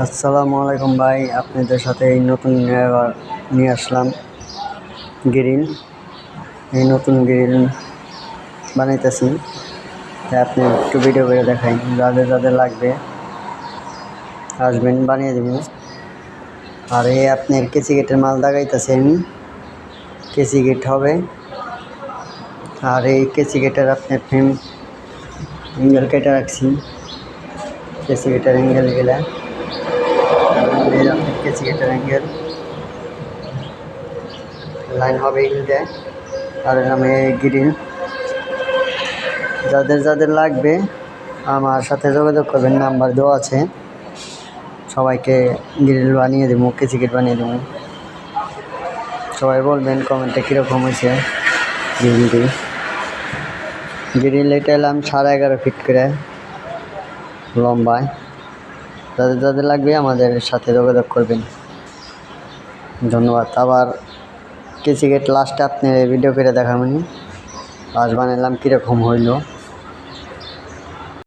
আসসালামু আলাইকুম ভাই, আপনাদের সাথে এই নতুন নিয়ে আসলাম গ্রিল। এই নতুন গ্রিল বানাইতেছি, তাই আপনি একটু ভিডিও করে দেখাই। যাদের যাদের লাগবে আসবেন, বানিয়ে দেব। আর এই আপনার কেসি গেটের মাল দাগাইতেছি আমি, কেসি গেট হবে। আর এই কেসি গেটের আপনার ফ্রেম অ্যাঙ্গেল কেটে রাখছি, কেসি গেটের অ্যাঙ্গেল গেলে আপনার কেসি গেটের অ্যাঙ্গেল লাইন হবে এগুলো। আর আমি গ্রিল যাদের যাদের লাগবে আমার সাথে যোগাযোগ করবেন, নাম্বার দেওয়া আছে। সবাইকে গ্রিল বানিয়ে দেবো, কেসি গেট বানিয়ে দেবো। সবাই বলবেন কমেন্টে কীরকম হয়েছে গ্রিলটি। গ্রিল এটা এলাম 11.5 ফিট করে লম্বায়। যাদের যাদের লাগবে আমাদের সাথে যোগাযোগ করবেন। ধন্যবাদ। আবার কেসি গেট লাস্টে আপনি ভিডিও করে দেখাবেন লাস্ট বানালাম কীরকম হইলো।